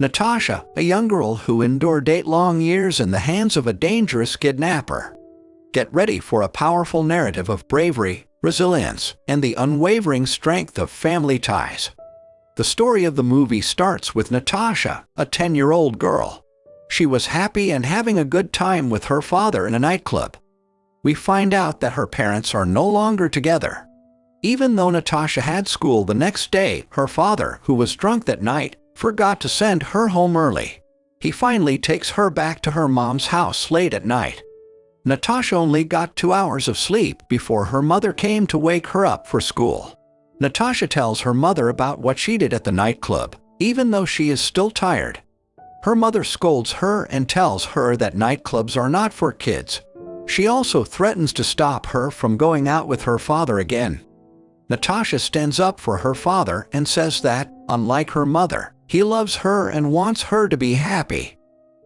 Natascha, a young girl who endured 8 long years in the hands of a dangerous kidnapper. Get ready for a powerful narrative of bravery, resilience, and the unwavering strength of family ties. The story of the movie starts with Natascha, a 10-year-old girl. She was happy and having a good time with her father in a nightclub. We find out that her parents are no longer together. Even though Natascha had school the next day, her father, who was drunk that night, forgot to send her home early. He finally takes her back to her mom's house late at night. Natascha only got 2 hours of sleep before her mother came to wake her up for school. Natascha tells her mother about what she did at the nightclub, even though she is still tired. Her mother scolds her and tells her that nightclubs are not for kids. She also threatens to stop her from going out with her father again. Natascha stands up for her father and says that, unlike her mother, he loves her and wants her to be happy.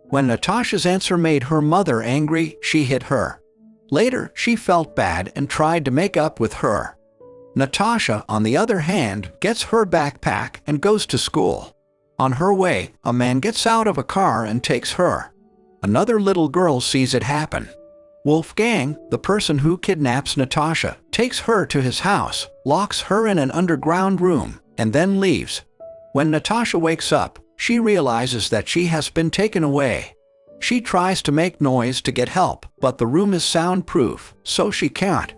When Natascha's answer made her mother angry, she hit her. Later, she felt bad and tried to make up with her. Natascha, on the other hand, gets her backpack and goes to school. On her way, a man gets out of a car and takes her. Another little girl sees it happen. Wolfgang, the person who kidnaps Natascha, takes her to his house, locks her in an underground room, and then leaves. When Natascha wakes up, she realizes that she has been taken away. She tries to make noise to get help, but the room is soundproof, so she can't.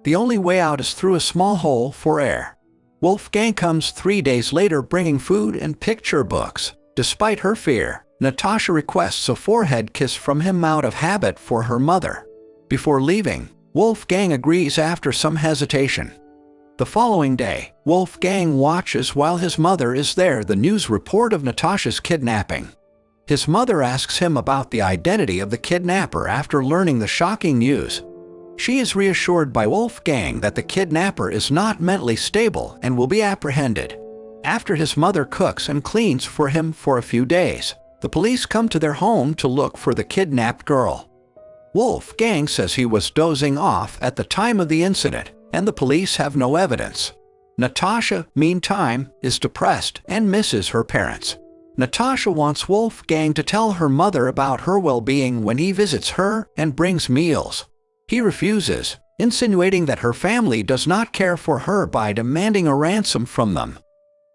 The only way out is through a small hole for air. Wolfgang comes 3 days later bringing food and picture books. Despite her fear, Natascha requests a forehead kiss from him out of habit for her mother. Before leaving, Wolfgang agrees after some hesitation. The following day, Wolfgang watches while his mother is there the news report of Natascha's kidnapping. His mother asks him about the identity of the kidnapper after learning the shocking news. She is reassured by Wolfgang that the kidnapper is not mentally stable and will be apprehended. After his mother cooks and cleans for him for a few days, the police come to their home to look for the kidnapped girl. Wolfgang says he was dozing off at the time of the incident, and the police have no evidence. Natascha, meantime, is depressed and misses her parents. Natascha wants Wolfgang to tell her mother about her well-being when he visits her and brings meals. He refuses, insinuating that her family does not care for her by demanding a ransom from them.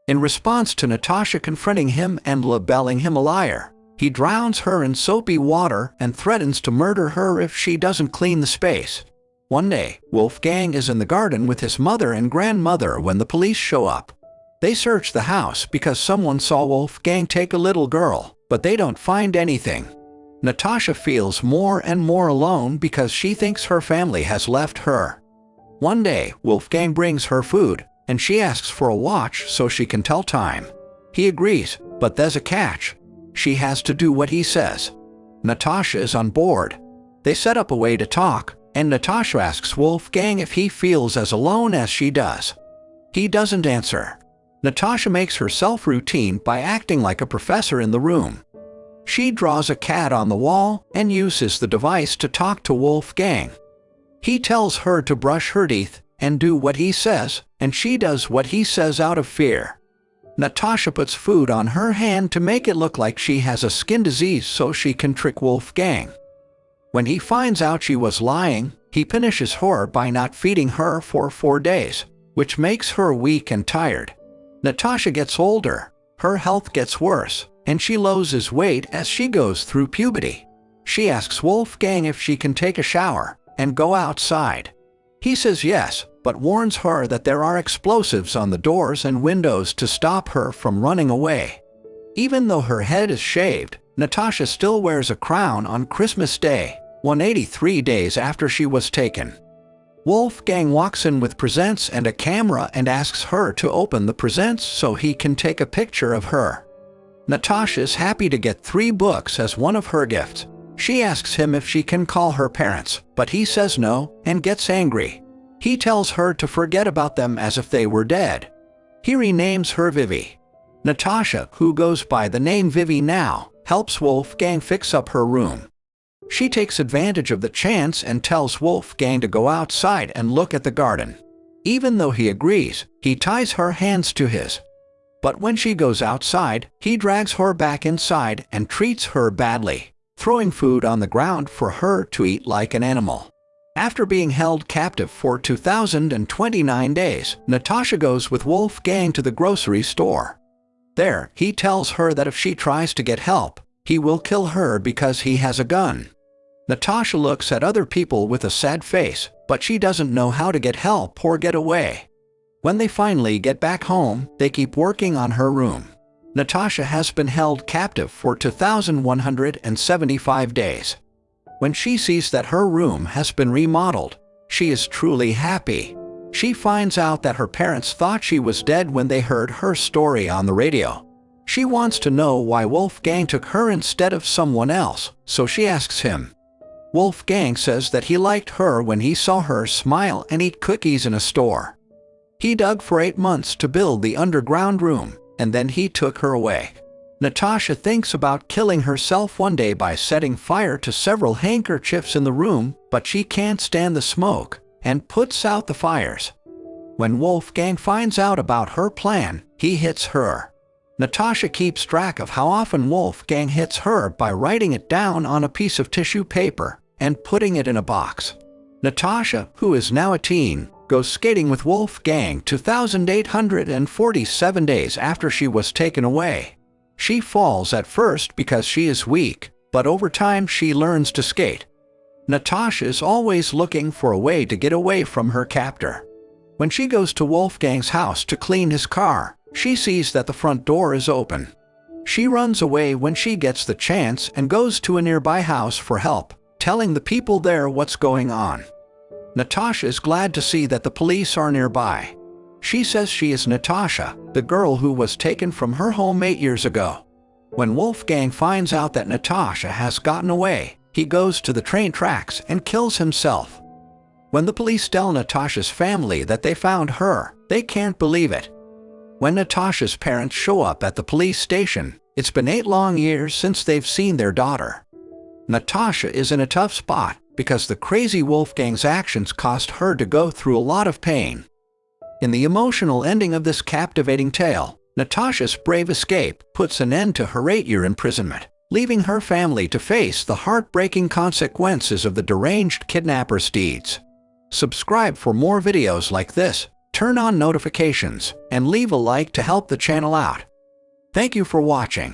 In response to Natascha confronting him and labeling him a liar, he drowns her in soapy water and threatens to murder her if she doesn't clean the space. One day, Wolfgang is in the garden with his mother and grandmother when the police show up. They search the house because someone saw Wolfgang take a little girl, but they don't find anything. Natascha feels more and more alone because she thinks her family has left her. One day, Wolfgang brings her food, and she asks for a watch so she can tell time. He agrees, but there's a catch. She has to do what he says. Natascha is on board. They set up a way to talk, and Natascha asks Wolfgang if he feels as alone as she does. He doesn't answer. Natascha makes her self-routine by acting like a professor in the room. She draws a cat on the wall and uses the device to talk to Wolfgang. He tells her to brush her teeth and do what he says, and she does what he says out of fear. Natascha puts food on her hand to make it look like she has a skin disease so she can trick Wolfgang. When he finds out she was lying, he punishes her by not feeding her for 4 days, which makes her weak and tired. Natascha gets older, her health gets worse, and she loses weight as she goes through puberty. She asks Wolfgang if she can take a shower and go outside. He says yes, but warns her that there are explosives on the doors and windows to stop her from running away. Even though her head is shaved, Natascha still wears a crown on Christmas Day, 183 days after she was taken. Wolfgang walks in with presents and a camera and asks her to open the presents so he can take a picture of her. Natascha is happy to get 3 books as one of her gifts. She asks him if she can call her parents, but he says no and gets angry. He tells her to forget about them as if they were dead. He renames her Vivi. Natascha, who goes by the name Vivi now, helps Wolfgang fix up her room. She takes advantage of the chance and tells Wolfgang to go outside and look at the garden. Even though he agrees, he ties her hands to his. But when she goes outside, he drags her back inside and treats her badly, throwing food on the ground for her to eat like an animal. After being held captive for 2,029 days, Natascha goes with Wolfgang to the grocery store. There, he tells her that if she tries to get help, he will kill her because he has a gun. Natascha looks at other people with a sad face, but she doesn't know how to get help or get away. When they finally get back home, they keep working on her room. Natascha has been held captive for 2,175 days. When she sees that her room has been remodeled, she is truly happy. She finds out that her parents thought she was dead when they heard her story on the radio. She wants to know why Wolfgang took her instead of someone else, so she asks him. Wolfgang says that he liked her when he saw her smile and eat cookies in a store. He dug for 8 months to build the underground room, and then he took her away. Natascha thinks about killing herself one day by setting fire to several handkerchiefs in the room, but she can't stand the smoke and puts out the fires. When Wolfgang finds out about her plan, he hits her. Natascha keeps track of how often Wolfgang hits her by writing it down on a piece of tissue paper and putting it in a box. Natascha, who is now a teen, goes skating with Wolfgang 2,847 days after she was taken away. She falls at first because she is weak, but over time she learns to skate. Natascha is always looking for a way to get away from her captor. When she goes to Wolfgang's house to clean his car, she sees that the front door is open. She runs away when she gets the chance and goes to a nearby house for help, telling the people there what's going on. Natascha is glad to see that the police are nearby. She says she is Natascha, the girl who was taken from her home 8 years ago. When Wolfgang finds out that Natascha has gotten away, he goes to the train tracks and kills himself. When the police tell Natascha's family that they found her, they can't believe it. When Natascha's parents show up at the police station, it's been 8 long years since they've seen their daughter. Natascha is in a tough spot because the crazy Wolfgang's actions caused her to go through a lot of pain. In the emotional ending of this captivating tale, Natascha's brave escape puts an end to her 8-year imprisonment, leaving her family to face the heartbreaking consequences of the deranged kidnapper's deeds. Subscribe for more videos like this, turn on notifications, and leave a like to help the channel out. Thank you for watching.